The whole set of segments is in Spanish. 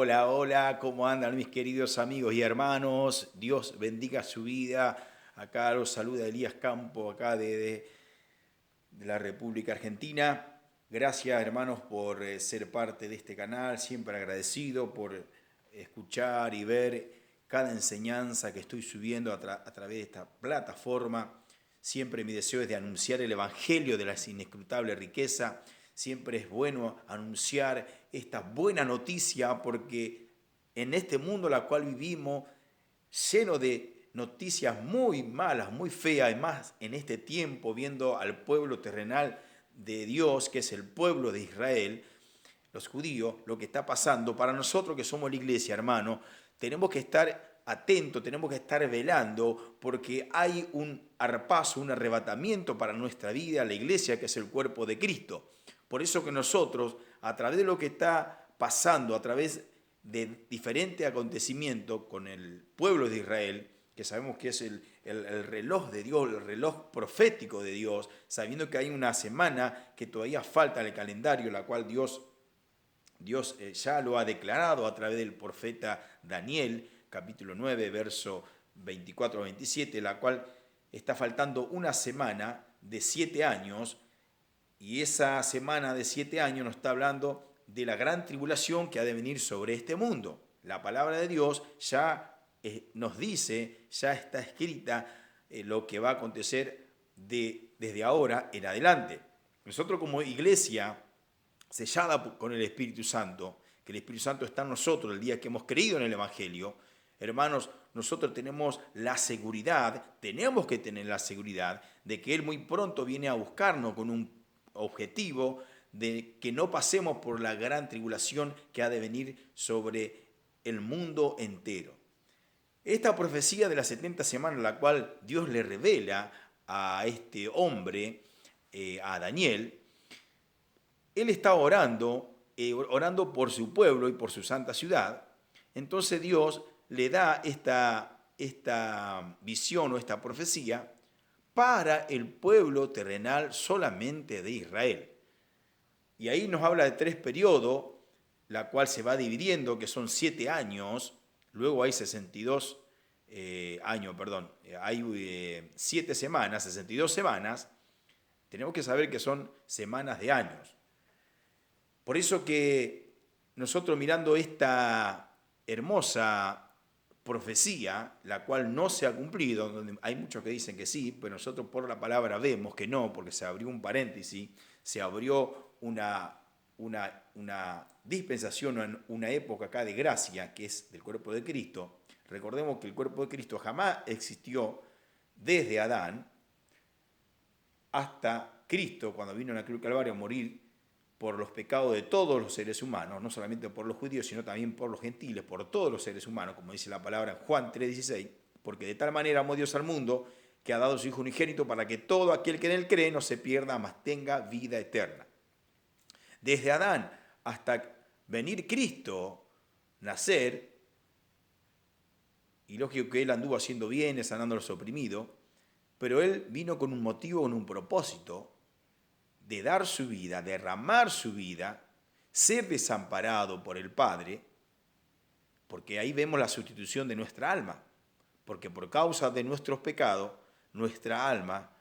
Hola, hola, ¿cómo andan mis queridos amigos y hermanos? Dios bendiga su vida. Acá los saluda Elías Campo, acá de la República Argentina. Gracias, hermanos, por ser parte de este canal. Siempre agradecido por escuchar y ver cada enseñanza que estoy subiendo a través de esta plataforma. Siempre mi deseo es de anunciar el Evangelio de la inescrutable riqueza. Siempre es bueno anunciar esta buena noticia porque en este mundo en el cual vivimos, lleno de noticias muy malas, muy feas, y más en este tiempo viendo al pueblo terrenal de Dios, que es el pueblo de Israel, los judíos, lo que está pasando, para nosotros que somos la iglesia, hermano, tenemos que estar atentos, tenemos que estar velando, porque hay un arpazo, un arrebatamiento para nuestra vida, la iglesia, que es el cuerpo de Cristo. Por eso que nosotros, a través de lo que está pasando, a través de diferentes acontecimientos con el pueblo de Israel, que sabemos que es el reloj de Dios, el reloj profético de Dios, sabiendo que hay una semana que todavía falta en el calendario, la cual Dios ya lo ha declarado a través del profeta Daniel, capítulo 9, verso 24-27, la cual está faltando una semana de 7 años, y esa semana de 7 años nos está hablando de la gran tribulación que ha de venir sobre este mundo. La palabra de Dios ya nos dice, ya está escrita lo que va a acontecer desde ahora en adelante. Nosotros como iglesia sellada con el Espíritu Santo, que el Espíritu Santo está en nosotros el día que hemos creído en el Evangelio, hermanos, nosotros tenemos la seguridad, tenemos que tener la seguridad de que Él muy pronto viene a buscarnos con un objetivo de que no pasemos por la gran tribulación que ha de venir sobre el mundo entero. Esta profecía de las 70 semanas, la cual Dios le revela a este hombre, a Daniel, él está orando por su pueblo y por su santa ciudad. Entonces Dios le da esta visión o esta profecía para el pueblo terrenal solamente de Israel. Y ahí nos habla de 3 periodos, la cual se va dividiendo, que son 7 años, luego hay 62 años, perdón, hay 7 semanas, 62 semanas. Tenemos que saber que son semanas de años. Por eso que nosotros mirando esta hermosa profecía, la cual no se ha cumplido, donde hay muchos que dicen que sí, pero nosotros por la palabra vemos que no, porque se abrió un paréntesis, se abrió una dispensación, una época acá de gracia, que es del cuerpo de Cristo. Recordemos que el cuerpo de Cristo jamás existió desde Adán hasta Cristo, cuando vino en la cruz del Calvario a morir por los pecados de todos los seres humanos, no solamente por los judíos, sino también por los gentiles, por todos los seres humanos, como dice la palabra en Juan 3:16, porque de tal manera amó Dios al mundo que ha dado a su Hijo unigénito para que todo aquel que en él cree no se pierda, mas tenga vida eterna. Desde Adán hasta venir Cristo, nacer, y lógico que él anduvo haciendo bien, sanando a los oprimidos, pero él vino con un motivo, con un propósito, de dar su vida, derramar su vida, ser desamparado por el Padre, porque ahí vemos la sustitución de nuestra alma, porque por causa de nuestros pecados, nuestra alma,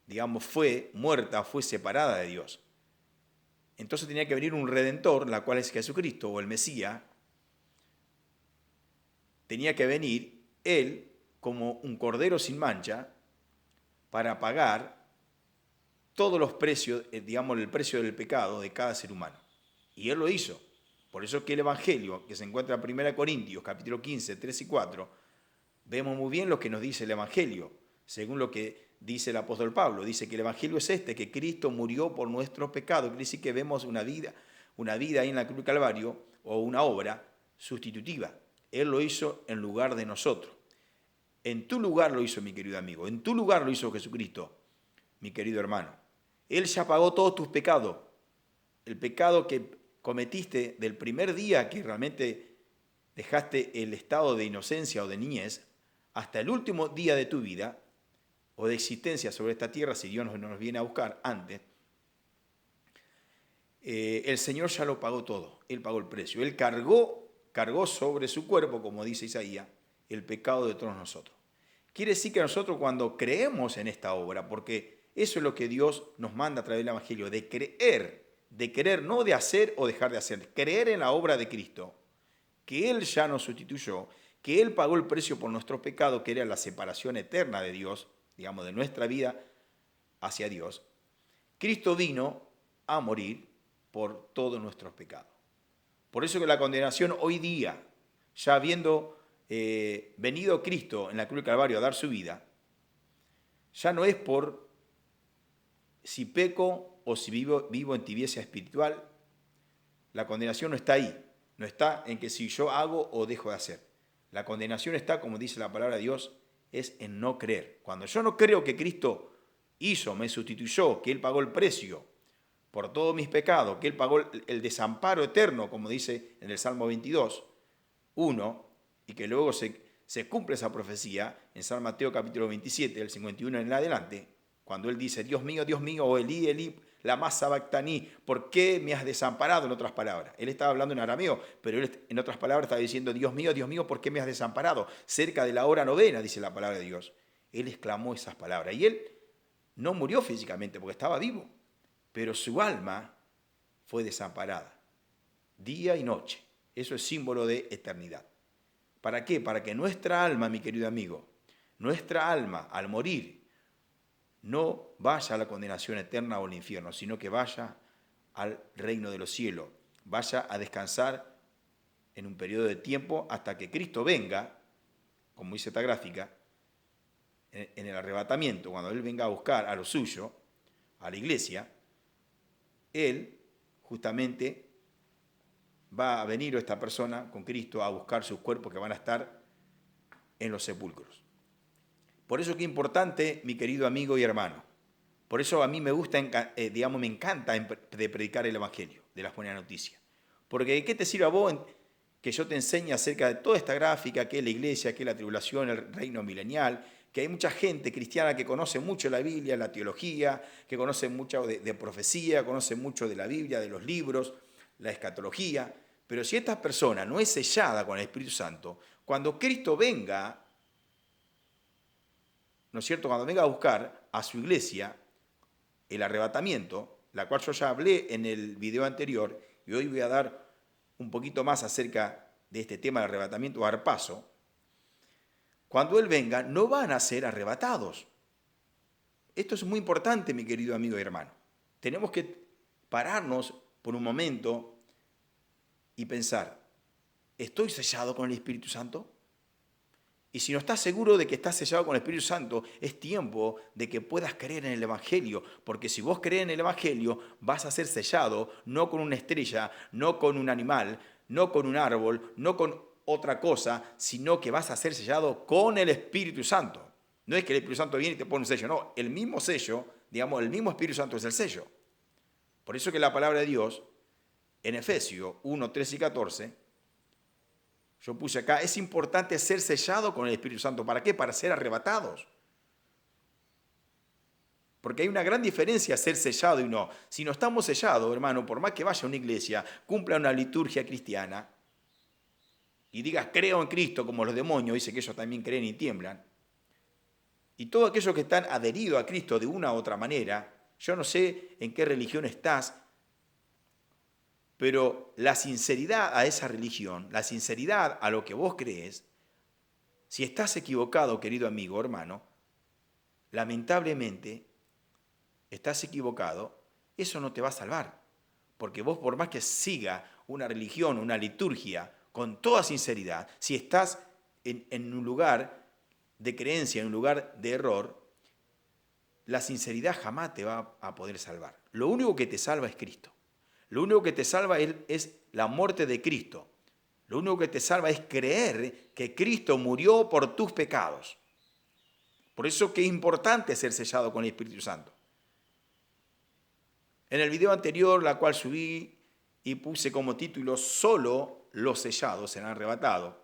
digamos, fue muerta, fue separada de Dios. Entonces tenía que venir un Redentor, la cual es Jesucristo, o el Mesías. Tenía que venir Él como un cordero sin mancha para pagar todos los precios, digamos, el precio del pecado de cada ser humano. Y Él lo hizo. Por eso que el Evangelio, que se encuentra en 1 Corintios, capítulo 15, 3 y 4, vemos muy bien lo que nos dice el Evangelio, según lo que dice el apóstol Pablo. Dice que el Evangelio es que Cristo murió por nuestros pecados. Quiere decir que vemos una vida ahí en la cruz del Calvario, o una obra sustitutiva. Él lo hizo en lugar de nosotros. En tu lugar lo hizo, mi querido amigo. En tu lugar lo hizo Jesucristo, mi querido hermano. Él ya pagó todos tus pecados. El pecado que cometiste del primer día que realmente dejaste el estado de inocencia o de niñez, hasta el último día de tu vida, o de existencia sobre esta tierra, si Dios no nos viene a buscar antes, el Señor ya lo pagó todo, Él pagó el precio. Él cargó sobre su cuerpo, como dice Isaías, el pecado de todos nosotros. Quiere decir que nosotros cuando creemos en esta obra, porque eso es lo que Dios nos manda a través del Evangelio, de creer, no de hacer o dejar de hacer, creer en la obra de Cristo, que Él ya nos sustituyó, que Él pagó el precio por nuestros pecados, que era la separación eterna de Dios, digamos, de nuestra vida hacia Dios. Cristo vino a morir por todos nuestros pecados. Por eso que la condenación hoy día, ya habiendo venido Cristo en la cruz del Calvario a dar su vida, ya no es por si peco o si vivo en tibieza espiritual. La condenación no está ahí, no está en que si yo hago o dejo de hacer. La condenación está, como dice la palabra de Dios, es en no creer. Cuando yo no creo que Cristo hizo, me sustituyó, que Él pagó el precio por todos mis pecados, que Él pagó el desamparo eterno, como dice en el Salmo 22, 1, y que luego se cumple esa profecía en San Mateo capítulo 27, del 51 en adelante, cuando Él dice, Dios mío, o Elí, Elí, lama sabactaní, ¿por qué me has desamparado? En otras palabras. Él estaba hablando en arameo, pero Él en otras palabras estaba diciendo, Dios mío, ¿por qué me has desamparado? Cerca de la hora novena, dice la palabra de Dios. Él exclamó esas palabras. Y Él no murió físicamente porque estaba vivo, pero su alma fue desamparada, día y noche. Eso es símbolo de eternidad. ¿Para qué? Para que nuestra alma, mi querido amigo, nuestra alma al morir no vaya a la condenación eterna o al infierno, sino que vaya al reino de los cielos, vaya a descansar en un periodo de tiempo hasta que Cristo venga, como dice esta gráfica, en el arrebatamiento, cuando Él venga a buscar a lo suyo, a la iglesia, Él justamente va a venir esta persona con Cristo a buscar sus cuerpos que van a estar en los sepulcros. Por eso que es importante, mi querido amigo y hermano, por eso a mí me gusta, me encanta de predicar el Evangelio, de las buenas noticias. Porque ¿qué te sirve a vos que yo te enseñe acerca de toda esta gráfica, que es la iglesia, que es la tribulación, el reino milenial, que hay mucha gente cristiana que conoce mucho la Biblia, la teología, que conoce mucho de profecía, conoce mucho de la Biblia, de los libros, la escatología, pero si esta persona no es sellada con el Espíritu Santo, cuando Cristo venga, ¿no es cierto?, cuando venga a buscar a su iglesia, el arrebatamiento, la cual yo ya hablé en el video anterior, y hoy voy a dar un poquito más acerca de este tema del arrebatamiento o arpazo, cuando Él venga no van a ser arrebatados. Esto es muy importante, mi querido amigo y hermano. Tenemos que pararnos por un momento y pensar, ¿estoy sellado con el Espíritu Santo? Y si no estás seguro de que estás sellado con el Espíritu Santo, es tiempo de que puedas creer en el Evangelio, porque si vos crees en el Evangelio, vas a ser sellado no con una estrella, no con un animal, no con un árbol, no con otra cosa, sino que vas a ser sellado con el Espíritu Santo. No es que el Espíritu Santo viene y te pone un sello, no, el mismo sello, digamos, el mismo Espíritu Santo es el sello. Por eso que la palabra de Dios, en Efesios 1, 13 y 14, yo puse acá, es importante ser sellado con el Espíritu Santo. ¿Para qué? Para ser arrebatados. Porque hay una gran diferencia ser sellado y no. Si no estamos sellados, hermano, por más que vaya a una iglesia, cumpla una liturgia cristiana y digas, creo en Cristo, como los demonios, dice que ellos también creen y tiemblan, y todos aquellos que están adheridos a Cristo de una u otra manera, yo no sé en qué religión estás, pero la sinceridad a esa religión, la sinceridad a lo que vos crees, si estás equivocado, querido amigo, hermano, lamentablemente estás equivocado, eso no te va a salvar. Porque vos, por más que siga una religión, una liturgia, con toda sinceridad, si estás en un lugar de creencia, en un lugar de error, la sinceridad jamás te va a poder salvar. Lo único que te salva es Cristo. Lo único que te salva es la muerte de Cristo. Lo único que te salva es creer que Cristo murió por tus pecados. Por eso que es importante ser sellado con el Espíritu Santo. En el video anterior, la cual subí y puse como título, solo los sellados serán arrebatados.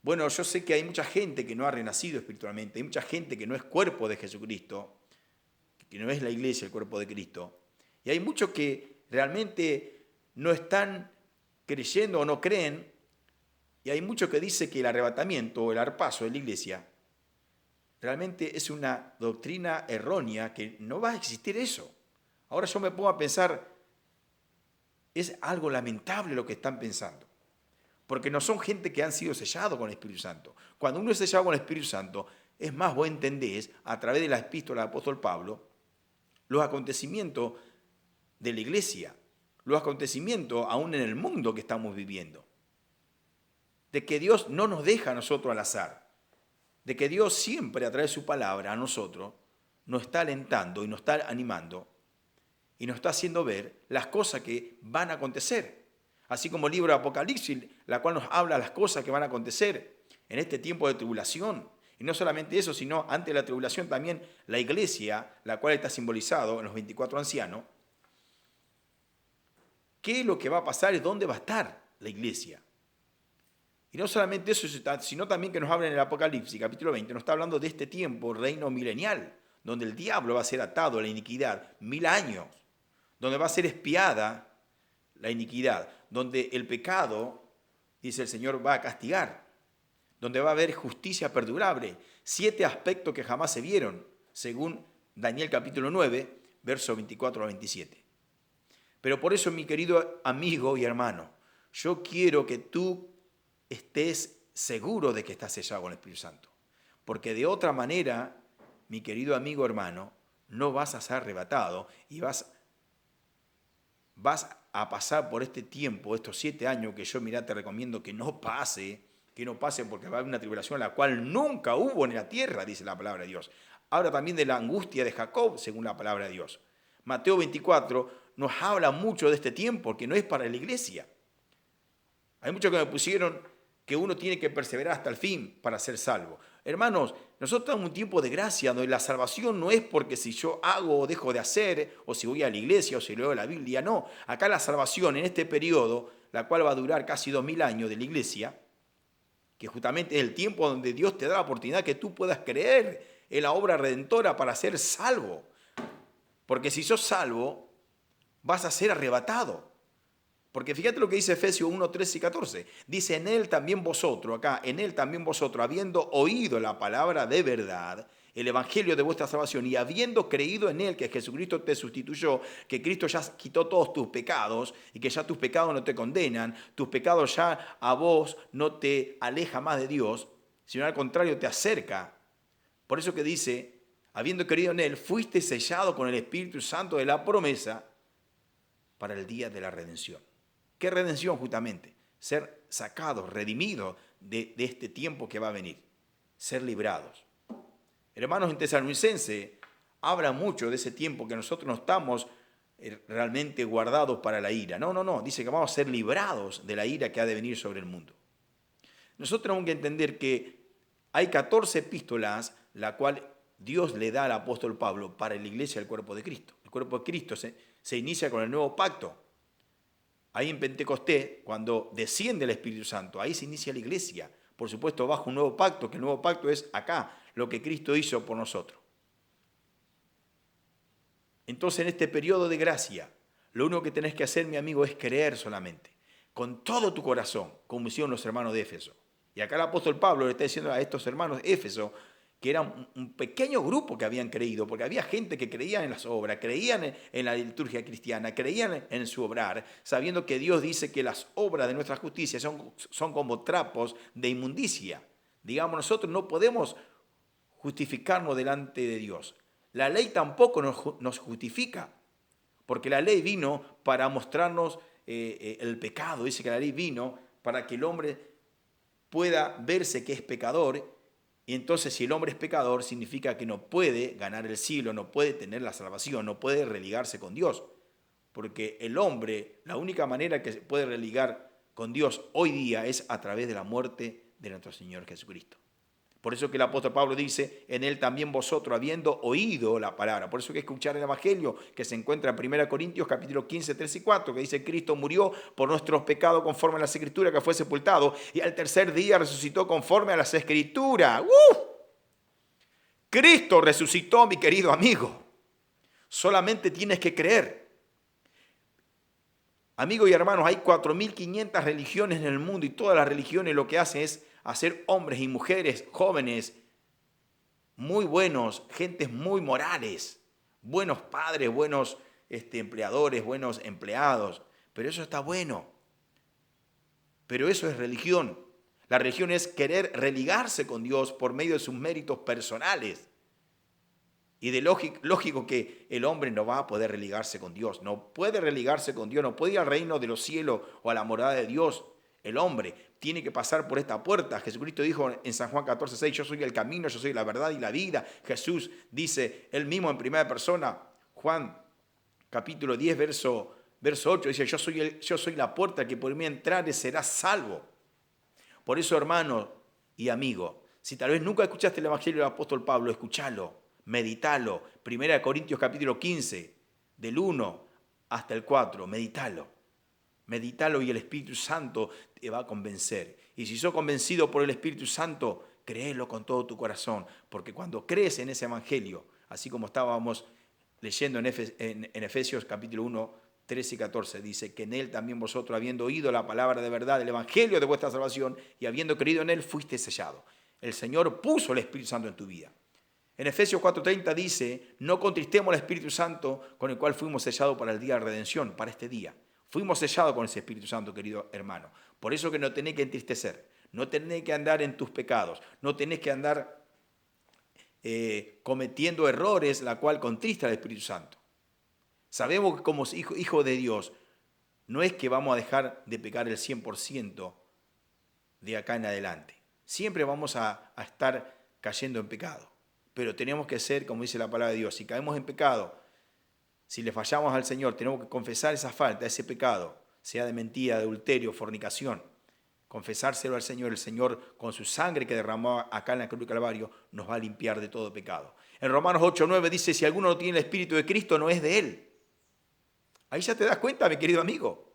Bueno, yo sé que hay mucha gente que no ha renacido espiritualmente, hay mucha gente que no es cuerpo de Jesucristo, que no es la iglesia el cuerpo de Cristo, y hay muchos que realmente no están creyendo o no creen. Y hay mucho que dice que el arrebatamiento o el arpazo de la iglesia realmente es una doctrina errónea, que no va a existir eso. Ahora yo me pongo a pensar, es algo lamentable lo que están pensando, porque no son gente que han sido sellados con el Espíritu Santo. Cuando uno es sellado con el Espíritu Santo, es más, vos entendés, a través de la epístola del apóstol Pablo, los acontecimientos de la iglesia, los acontecimientos aún en el mundo que estamos viviendo, de que Dios no nos deja a nosotros al azar, de que Dios siempre a través de su palabra a nosotros nos está alentando y nos está animando y nos está haciendo ver las cosas que van a acontecer. Así como el libro de Apocalipsis, la cual nos habla de las cosas que van a acontecer en este tiempo de tribulación. Y no solamente eso, sino antes de la tribulación también la iglesia, la cual está simbolizado en los 24 ancianos. ¿Qué es lo que va a pasar y dónde va a estar la iglesia? Y no solamente eso, sino también que nos habla en el Apocalipsis, capítulo 20, nos está hablando de este tiempo, reino milenial, donde el diablo va a ser atado a la iniquidad 1000 años, donde va a ser espiada la iniquidad, donde el pecado, dice el Señor, va a castigar, donde va a haber justicia perdurable, 7 aspectos que jamás se vieron, según Daniel capítulo 9, versos 24 a 27. Pero por eso, mi querido amigo y hermano, yo quiero que tú estés seguro de que estás sellado con el Espíritu Santo, porque de otra manera, mi querido amigo hermano, no vas a ser arrebatado y vas a pasar por este tiempo, estos 7 años que yo, te recomiendo que no pase porque va a haber una tribulación la cual nunca hubo en la tierra, dice la palabra de Dios. Habla también de la angustia de Jacob, según la palabra de Dios. Mateo 24 nos habla mucho de este tiempo, que no es para la iglesia. Hay muchos que me pusieron que uno tiene que perseverar hasta el fin para ser salvo. Hermanos, nosotros estamos en un tiempo de gracia, donde la salvación no es porque si yo hago o dejo de hacer, o si voy a la iglesia, o si leo la Biblia, no. Acá la salvación en este periodo, la cual va a durar casi 2000 años de la iglesia, que justamente es el tiempo donde Dios te da la oportunidad que tú puedas creer en la obra redentora para ser salvo. Porque si sos salvo, vas a ser arrebatado. Porque fíjate lo que dice Efesios 1, 13 y 14. Dice, en él también vosotros, habiendo oído la palabra de verdad, el evangelio de vuestra salvación, y habiendo creído en él, que Jesucristo te sustituyó, que Cristo ya quitó todos tus pecados, y que ya tus pecados no te condenan, tus pecados ya a vos no te aleja más de Dios, sino al contrario te acerca. Por eso que dice, habiendo creído en él, fuiste sellado con el Espíritu Santo de la promesa para el día de la redención. ¿Qué redención justamente? Ser sacados, redimidos de este tiempo que va a venir. Ser librados. Hermanos, en Tesalonicense habla mucho de ese tiempo que nosotros no estamos realmente guardados para la ira. No. Dice que vamos a ser librados de la ira que ha de venir sobre el mundo. Nosotros tenemos que entender que hay 14 epístolas, la cual Dios le da al apóstol Pablo para la iglesia del cuerpo de Cristo. El cuerpo de Cristo se inicia con el nuevo pacto. Ahí en Pentecostés, cuando desciende el Espíritu Santo, ahí se inicia la iglesia. Por supuesto, bajo un nuevo pacto, que el nuevo pacto es acá, lo que Cristo hizo por nosotros. Entonces, en este periodo de gracia, lo único que tenés que hacer, mi amigo, es creer solamente, con todo tu corazón, como hicieron los hermanos de Éfeso. Y acá el apóstol Pablo le está diciendo a estos hermanos de Éfeso, que era un pequeño grupo que habían creído, porque había gente que creía en las obras, creían en la liturgia cristiana, creían en su obrar, sabiendo que Dios dice que las obras de nuestra justicia son como trapos de inmundicia. Digamos, nosotros no podemos justificarnos delante de Dios. La ley tampoco nos justifica, porque la ley vino para mostrarnos el pecado. Dice que la ley vino para que el hombre pueda verse que es pecador. Y entonces, si el hombre es pecador, significa que no puede ganar el cielo, no puede tener la salvación, no puede religarse con Dios. Porque el hombre, la única manera que se puede religar con Dios hoy día es a través de la muerte de nuestro Señor Jesucristo. Por eso que el apóstol Pablo dice, en él también vosotros, habiendo oído la palabra. Por eso hay que escuchar el evangelio que se encuentra en 1 Corintios capítulo 15, 3 y 4, que dice, Cristo murió por nuestros pecados conforme a las escrituras, que fue sepultado, y al tercer día resucitó conforme a las escrituras. Cristo resucitó, mi querido amigo. Solamente tienes que creer. Amigos y hermanos, hay 4.500 religiones en el mundo y todas las religiones lo que hacen es hacer hombres y mujeres jóvenes muy buenos, gentes muy morales, buenos padres, buenos empleadores, buenos empleados. Pero eso está bueno. Pero eso es religión. La religión es querer religarse con Dios por medio de sus méritos personales. Y de lógico que el hombre no va a poder religarse con Dios. No puede religarse con Dios, no puede ir al reino de los cielos o a la morada de Dios. El hombre tiene que pasar por esta puerta. Jesucristo dijo en San Juan 14:6, yo soy el camino, yo soy la verdad y la vida. Jesús dice él mismo en primera persona, Juan capítulo 10, verso 8, dice, yo soy la puerta, que por mí entrare será salvo. Por eso, hermano y amigo, si tal vez nunca escuchaste el Evangelio del apóstol Pablo, escúchalo, meditalo. 1 Corintios capítulo 15, del 1 hasta el 4, meditalo. Meditalo y el Espíritu Santo te va a convencer. Y si sos convencido por el Espíritu Santo, créelo con todo tu corazón. Porque cuando crees en ese Evangelio, así como estábamos leyendo en Efesios capítulo 1, 13 y 14, dice que en él también vosotros, habiendo oído la palabra de verdad, el Evangelio de vuestra salvación, y habiendo creído en él, fuiste sellado. El Señor puso el Espíritu Santo en tu vida. En Efesios 4:30 dice, no contristemos al Espíritu Santo con el cual fuimos sellados para el día de redención, para este día. Fuimos sellados con ese Espíritu Santo, querido hermano. Por eso que no tenés que entristecer, no tenés que andar en tus pecados, no tenés que andar cometiendo errores, la cual contrista al Espíritu Santo. Sabemos que como hijo de Dios, no es que vamos a dejar de pecar el 100% de acá en adelante. Siempre vamos a estar cayendo en pecado. Pero tenemos que ser, como dice la palabra de Dios, si caemos en pecado, si le fallamos al Señor, tenemos que confesar esa falta, ese pecado, sea de mentira, de adulterio, fornicación. Confesárselo al Señor. El Señor, con su sangre que derramó acá en la cruz del Calvario, nos va a limpiar de todo pecado. En Romanos 8:9 dice, si alguno no tiene el Espíritu de Cristo, no es de él. Ahí ya te das cuenta, mi querido amigo.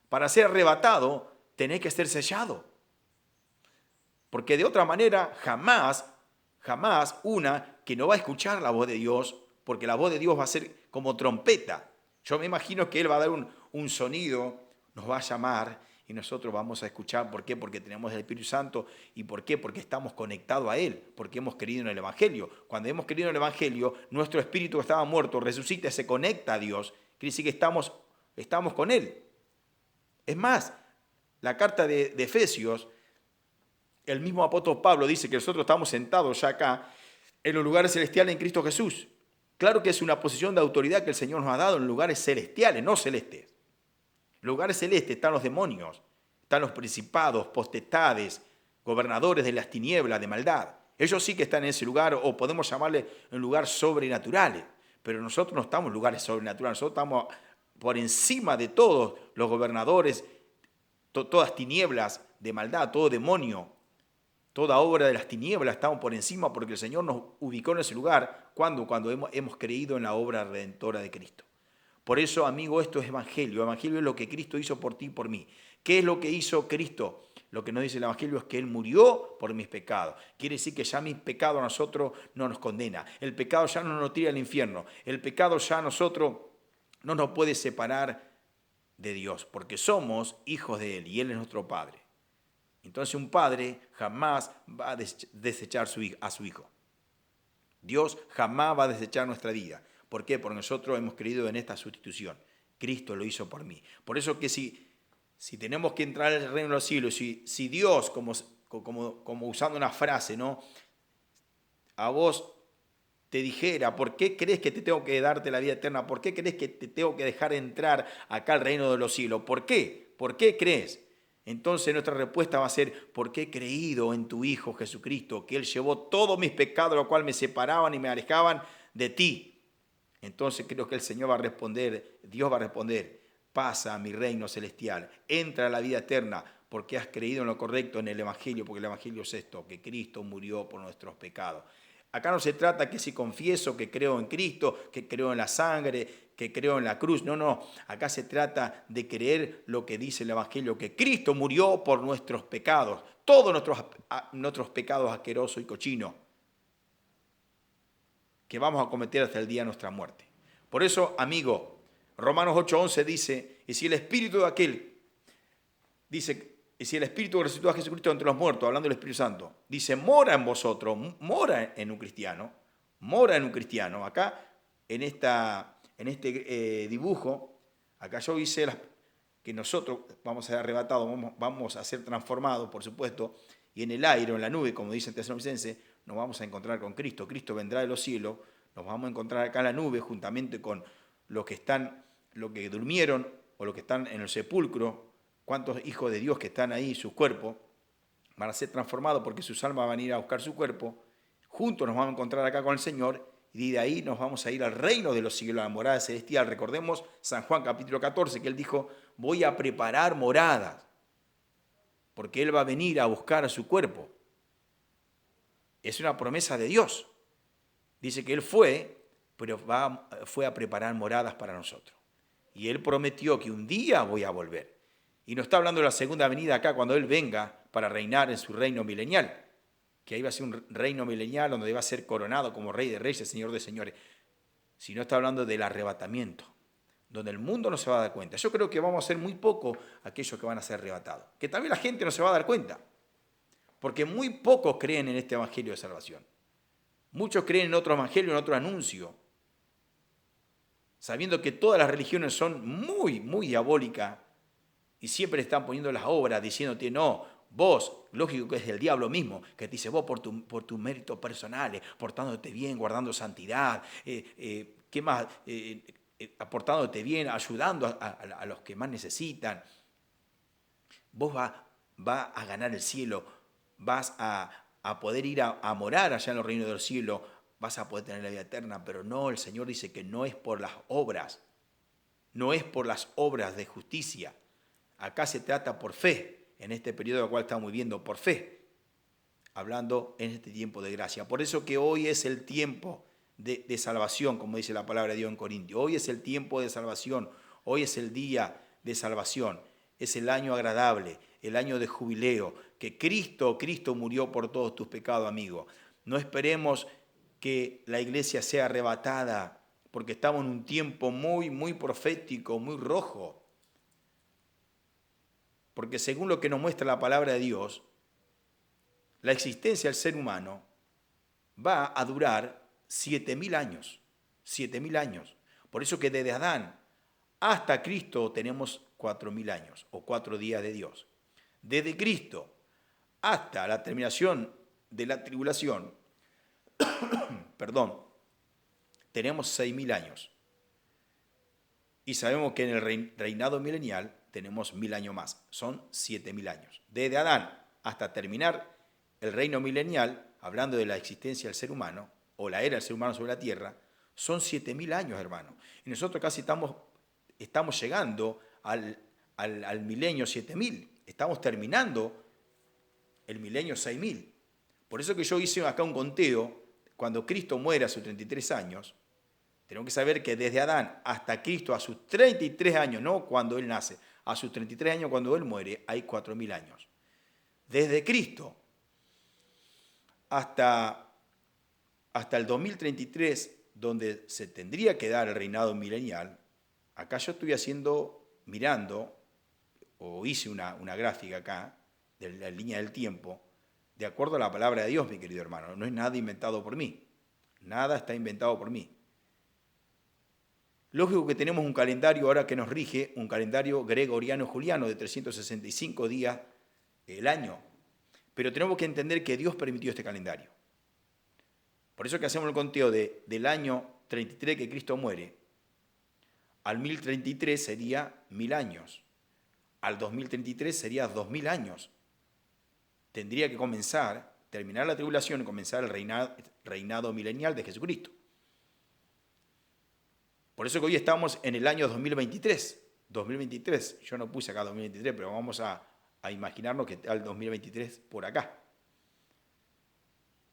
Para ser arrebatado, tenés que ser sellado. Porque de otra manera, jamás una que no va a escuchar la voz de Dios, porque la voz de Dios va a ser como trompeta. Yo me imagino que Él va a dar un sonido, nos va a llamar y nosotros vamos a escuchar. ¿Por qué? Porque tenemos el Espíritu Santo. ¿Y por qué? Porque estamos conectados a Él, porque hemos creído en el Evangelio. Cuando hemos creído en el Evangelio, nuestro espíritu que estaba muerto resucita, se conecta a Dios. Quiere decir que estamos con Él. Es más, la carta de Efesios, el mismo apóstol Pablo dice que nosotros estamos sentados ya acá en los lugares celestiales en Cristo Jesús. Claro que es una posición de autoridad que el Señor nos ha dado en lugares celestiales, no celestes. En lugares celestes están los demonios, están los principados, potestades, gobernadores de las tinieblas, de maldad. Ellos sí que están en ese lugar, o podemos llamarle un lugar sobrenatural. Pero nosotros no estamos en lugares sobrenaturales, nosotros estamos por encima de todos los gobernadores, todas tinieblas de maldad, todo demonio, toda obra de las tinieblas, estamos por encima porque el Señor nos ubicó en ese lugar. ¿Cuándo? Cuando hemos creído en la obra redentora de Cristo. Por eso, amigo, esto es Evangelio. Evangelio es lo que Cristo hizo por ti y por mí. ¿Qué es lo que hizo Cristo? Lo que nos dice el Evangelio es que Él murió por mis pecados. Quiere decir que ya mis pecados a nosotros no nos condena. El pecado ya no nos tira al infierno. El pecado ya a nosotros no nos puede separar de Dios, porque somos hijos de Él y Él es nuestro Padre. Entonces un padre jamás va a desechar a su hijo. Dios jamás va a desechar nuestra vida. ¿Por qué? Porque nosotros hemos creído en esta sustitución. Cristo lo hizo por mí. Por eso que si tenemos que entrar al reino de los cielos, si Dios, como usando una frase, ¿no?, a vos te dijera, ¿por qué crees que te tengo que darte la vida eterna? ¿Por qué crees que te tengo que dejar entrar acá al reino de los cielos? ¿Por qué? ¿Por qué crees? Entonces nuestra respuesta va a ser, porque he creído en tu Hijo Jesucristo, que Él llevó todos mis pecados, los cuales me separaban y me alejaban de ti. Entonces creo que el Señor va a responder, Dios va a responder, pasa a mi reino celestial, entra a la vida eterna, porque has creído en lo correcto, en el Evangelio, porque el Evangelio es esto, que Cristo murió por nuestros pecados. Acá no se trata que si confieso que creo en Cristo, que creo en la sangre, que creo en la cruz. No. Acá se trata de creer lo que dice el Evangelio, que Cristo murió por nuestros pecados, todos nuestros pecados asquerosos y cochinos, que vamos a cometer hasta el día de nuestra muerte. Por eso, amigo, Romanos 8:11 dice, y si el espíritu de aquel, dice, y si el espíritu que resucitó a Jesucristo entre los muertos, hablando del Espíritu Santo, dice, mora en vosotros, mora en un cristiano, acá en este dibujo, acá yo hice que nosotros vamos a ser arrebatados, vamos a ser transformados, por supuesto, y en el aire o en la nube, como dice en Tesalonicenses, nos vamos a encontrar con Cristo. Cristo vendrá de los cielos, nos vamos a encontrar acá en la nube, juntamente con los que durmieron o los que están en el sepulcro. Cuántos hijos de Dios que están ahí, sus cuerpos, van a ser transformados porque sus almas van a ir a buscar su cuerpo. Juntos nos vamos a encontrar acá con el Señor y de ahí nos vamos a ir al reino de los cielos, a la morada celestial. Recordemos San Juan capítulo 14, que él dijo, voy a preparar moradas, porque él va a venir a buscar a su cuerpo. Es una promesa de Dios. Dice que él fue, pero fue a preparar moradas para nosotros. Y él prometió que un día voy a volver. Y no está hablando de la segunda venida acá, cuando él venga para reinar en su reino milenial, que ahí va a ser un reino milenial donde va a ser coronado como rey de reyes, señor de señores. Sino está hablando del arrebatamiento, donde el mundo no se va a dar cuenta. Yo creo que vamos a ser muy pocos aquellos que van a ser arrebatados. Que también la gente no se va a dar cuenta, porque muy pocos creen en este evangelio de salvación. Muchos creen en otro evangelio, en otro anuncio, sabiendo que todas las religiones son muy, muy diabólicas y siempre están poniendo las obras diciéndote, no, vos, lógico que es el diablo mismo, que te dice vos por tus méritos personales, portándote bien, guardando santidad, ¿qué más? Aportándote bien, ayudando a los que más necesitan. Vos vas a ganar el cielo, vas a poder ir a morar allá en los reinos del cielo, vas a poder tener la vida eterna, pero no, el Señor dice que no es por las obras, no es por las obras de justicia. Acá se trata por fe, en este periodo al cual estamos viviendo, por fe, hablando en este tiempo de gracia. Por eso que hoy es el tiempo de salvación, como dice la palabra de Dios en Corintios. Hoy es el tiempo de salvación, hoy es el día de salvación, es el año agradable, el año de jubileo, que Cristo murió por todos tus pecados, amigo. No esperemos que la iglesia sea arrebatada, porque estamos en un tiempo muy, muy profético, muy rojo. Porque según lo que nos muestra la palabra de Dios, la existencia del ser humano va a durar 7.000 años. 7.000 años. Por eso que desde Adán hasta Cristo tenemos 4.000 años o 4 días de Dios. Desde Cristo hasta la terminación de la tribulación, tenemos 6.000 años. Y sabemos que en el reinado milenial tenemos 1.000 años más, son 7.000 años. Desde Adán hasta terminar el reino milenial, hablando de la existencia del ser humano, o la era del ser humano sobre la tierra, son 7.000 años, hermano. Y nosotros casi estamos llegando al milenio 7.000, estamos terminando el milenio 6.000. Por eso que yo hice acá un conteo, cuando Cristo muere a sus 33 años, tenemos que saber que desde Adán hasta Cristo a sus 33 años, no cuando Él nace, a sus 33 años cuando Él muere, hay 4.000 años. Desde Cristo hasta el 2033, donde se tendría que dar el reinado milenial, acá yo estoy mirando, o hice una gráfica acá, de la línea del tiempo, de acuerdo a la palabra de Dios, mi querido hermano. No es nada inventado por mí. Nada está inventado por mí. Lógico que tenemos un calendario ahora que nos rige, un calendario gregoriano-juliano de 365 días el año. Pero tenemos que entender que Dios permitió este calendario. Por eso que hacemos el conteo del año 33 que Cristo muere, al 1033 sería 1.000 años, al 2033 sería 2.000 años. Tendría que terminar la tribulación y comenzar el reinado milenial de Jesucristo. Por eso que hoy estamos en el año 2023. 2023, yo no puse acá 2023, pero vamos a imaginarnos que está el 2023 por acá.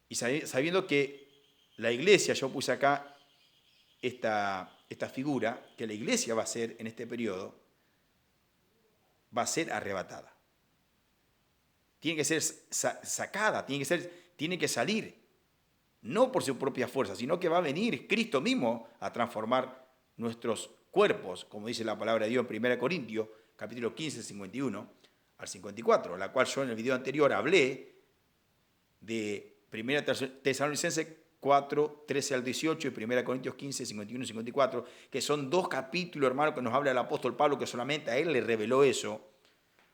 Y sabiendo que la iglesia, yo puse acá esta figura, que la iglesia va a ser en este periodo, va a ser arrebatada. Tiene que ser sacada, tiene que salir, no por su propia fuerza, sino que va a venir Cristo mismo a transformar nuestros cuerpos, como dice la palabra de Dios en 1 Corintios, capítulo 15, 51 al 54, la cual yo en el video anterior hablé de 1 Tesalonicenses 4, 13 al 18 y 1 Corintios 15, 51 y 54, que son 2 capítulos, hermano, que nos habla el apóstol Pablo, que solamente a él le reveló eso.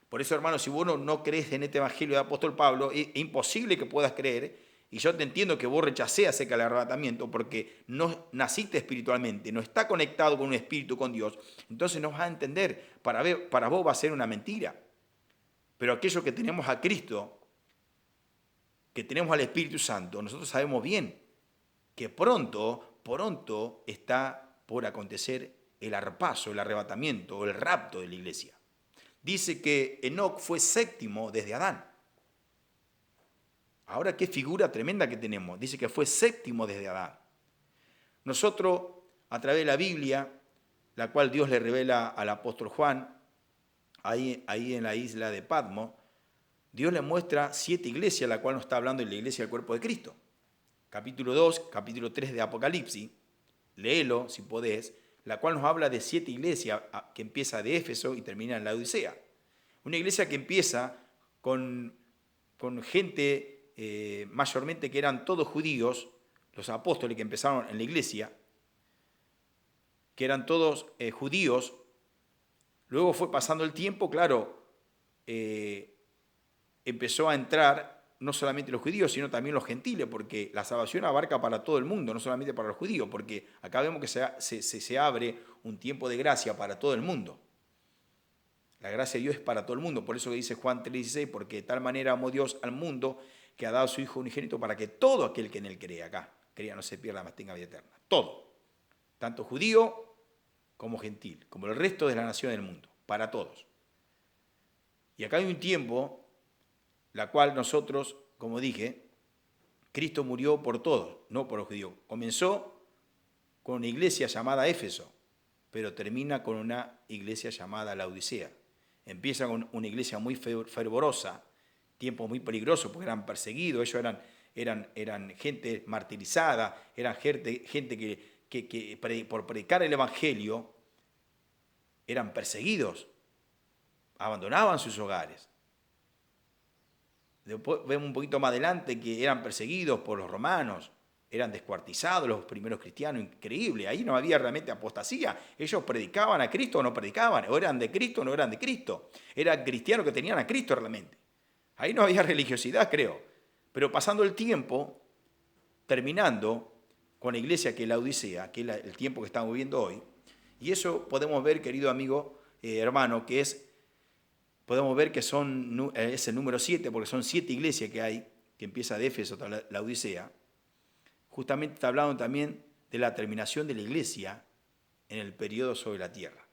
Por eso, hermano, si vos no crees en este evangelio del apóstol Pablo, es imposible que puedas creer. Y yo te entiendo que vos rechacés acerca del arrebatamiento porque no naciste espiritualmente, no está conectado con un espíritu, con Dios. Entonces no vas a entender, para vos va a ser una mentira. Pero aquellos que tenemos a Cristo, que tenemos al Espíritu Santo, nosotros sabemos bien que pronto está por acontecer el arpazo, el arrebatamiento o el rapto de la iglesia. Dice que Enoc fue séptimo desde Adán. Ahora qué figura tremenda que tenemos. Dice que fue séptimo desde Adán. Nosotros, a través de la Biblia, la cual Dios le revela al apóstol Juan, ahí en la isla de Patmos, Dios le muestra 7 iglesias, la cual nos está hablando de la iglesia del cuerpo de Cristo. Capítulo 2, capítulo 3 de Apocalipsis, léelo si podés, la cual nos habla de 7 iglesias que empieza de Éfeso y termina en la Odisea. Una iglesia que empieza con gente mayormente que eran todos judíos, los apóstoles que empezaron en la iglesia, que eran todos judíos. Luego fue pasando el tiempo, claro, empezó a entrar no solamente los judíos, sino también los gentiles, porque la salvación abarca para todo el mundo, no solamente para los judíos, porque acá vemos que se abre un tiempo de gracia para todo el mundo. La gracia de Dios es para todo el mundo, por eso que dice Juan 3:16, porque de tal manera amó Dios al mundo que ha dado a su Hijo unigénito para que todo aquel que en él crea no se pierda, mas tenga vida eterna. Todo, tanto judío como gentil, como el resto de la nación del mundo, para todos. Y acá hay un tiempo, la cual nosotros, como dije, Cristo murió por todos, no por los judíos. Comenzó con una iglesia llamada Éfeso, pero termina con una iglesia llamada la Odisea. Empieza con una iglesia muy fervorosa, tiempos muy peligrosos porque eran perseguidos, ellos eran gente martirizada, eran gente que por predicar el evangelio eran perseguidos, abandonaban sus hogares. Después vemos un poquito más adelante que eran perseguidos por los romanos, eran descuartizados los primeros cristianos, increíble, ahí no había realmente apostasía, ellos predicaban a Cristo o no predicaban, o eran de Cristo o no eran de Cristo, eran cristianos que tenían a Cristo realmente. Ahí no había religiosidad, creo. Pero pasando el tiempo, terminando con la iglesia que es la Odisea, que es el tiempo que estamos viviendo hoy, y eso podemos ver, querido amigo, hermano, podemos ver que es el número 7, porque son 7 iglesias que hay, que empieza de Éfeso hasta la Odisea. Justamente está hablando también de la terminación de la iglesia en el periodo sobre la tierra,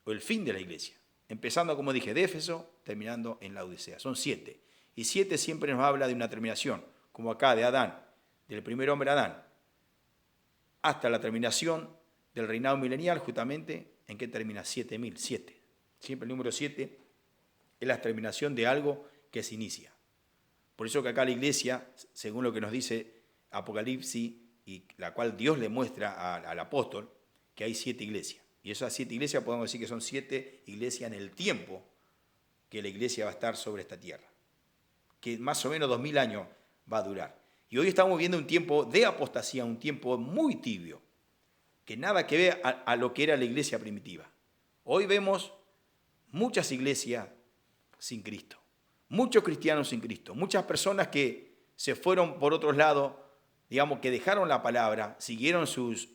o el fin de la iglesia. Empezando, como dije, de Éfeso, terminando en la Odisea. Son 7. Y 7 siempre nos habla de una terminación, como acá de Adán, del primer hombre Adán, hasta la terminación del reinado milenial, justamente, ¿en qué termina? 7.000, 7. Siempre el número 7 es la terminación de algo que se inicia. Por eso que acá la iglesia, según lo que nos dice Apocalipsis, y la cual Dios le muestra al apóstol, que hay 7 iglesias. Y esas 7 iglesias podemos decir que son 7 iglesias en el tiempo que la iglesia va a estar sobre esta tierra, que más o menos 2000 años va a durar. Y hoy estamos viendo un tiempo de apostasía, un tiempo muy tibio, que nada que ver a lo que era la iglesia primitiva. Hoy vemos muchas iglesias sin Cristo, muchos cristianos sin Cristo, muchas personas que se fueron por otros lados, digamos que dejaron la palabra, siguieron sus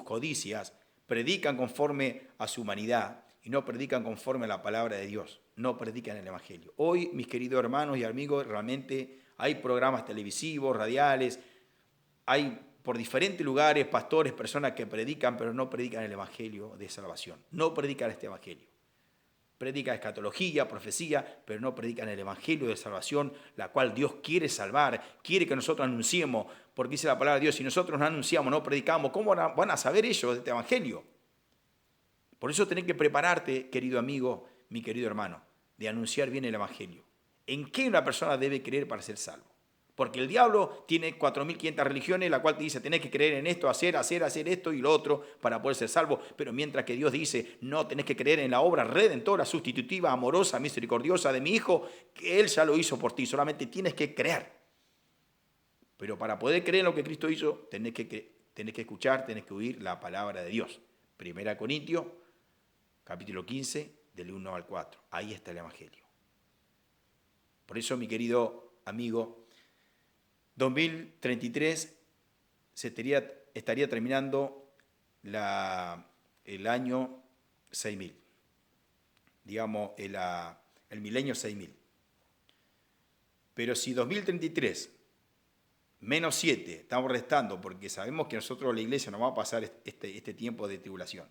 codicias, predican conforme a su humanidad y no predican conforme a la palabra de Dios, no predican el evangelio. Hoy, mis queridos hermanos y amigos, realmente hay programas televisivos, radiales, hay por diferentes lugares pastores, personas que predican, pero no predican el evangelio de salvación, no predican este evangelio. Predican escatología, profecía, pero no predican el evangelio de salvación, la cual Dios quiere salvar, quiere que nosotros anunciemos, porque dice la palabra de Dios, si nosotros no anunciamos, no predicamos, ¿cómo van a saber ellos de este evangelio? Por eso tenés que prepararte, querido amigo, mi querido hermano, de anunciar bien el evangelio. ¿En qué una persona debe creer para ser salvo? Porque el diablo tiene 4.500 religiones, la cual te dice, tenés que creer en esto, hacer esto y lo otro para poder ser salvo. Pero mientras que Dios dice, no, tenés que creer en la obra redentora, sustitutiva, amorosa, misericordiosa de mi Hijo, que Él ya lo hizo por ti, solamente tienes que creer. Pero para poder creer en lo que Cristo hizo, tenés que escuchar, tenés que oír la palabra de Dios. 1 Corintios, capítulo 15, del 1 al 4. Ahí está el Evangelio. Por eso, mi querido amigo, 2033 estaría terminando el año 6000, digamos el milenio 6000. Pero si 2033 menos 7, estamos restando porque sabemos que nosotros la iglesia nos va a pasar este tiempo de tribulación.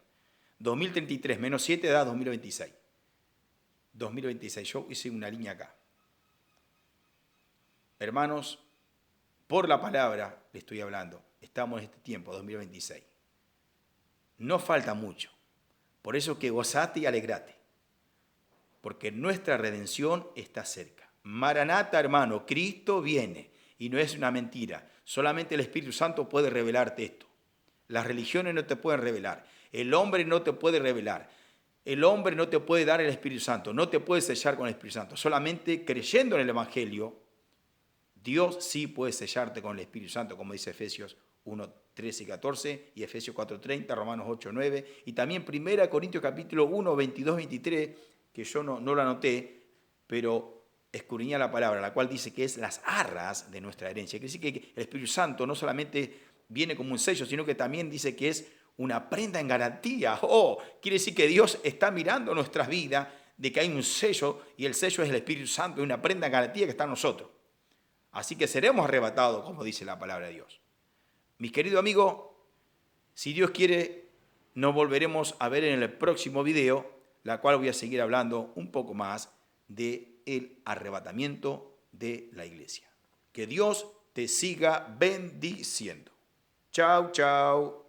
2033 menos 7 da 2026. 2026, yo hice una línea acá. Hermanos, por la palabra le estoy hablando, estamos en este tiempo, 2026. No falta mucho, por eso que gozate y alegrate, porque nuestra redención está cerca. Maranata, hermano, Cristo viene, y no es una mentira, solamente el Espíritu Santo puede revelarte esto. Las religiones no te pueden revelar, el hombre no te puede revelar, el hombre no te puede dar el Espíritu Santo, no te puede sellar con el Espíritu Santo, solamente creyendo en el Evangelio. Dios sí puede sellarte con el Espíritu Santo, como dice Efesios 1, 13 y 14, y Efesios 4, 30, Romanos 8, 9, y también 1 Corintios capítulo 1, 22, 23, que yo no lo anoté, pero escudriñá la palabra, la cual dice que es las arras de nuestra herencia. Quiere decir que el Espíritu Santo no solamente viene como un sello, sino que también dice que es una prenda en garantía. Quiere decir que Dios está mirando nuestras vidas, de que hay un sello, y el sello es el Espíritu Santo, y una prenda en garantía que está en nosotros. Así que seremos arrebatados, como dice la palabra de Dios. Mis queridos amigos, si Dios quiere, nos volveremos a ver en el próximo video, la cual voy a seguir hablando un poco más del arrebatamiento de la iglesia. Que Dios te siga bendiciendo. Chau, chau.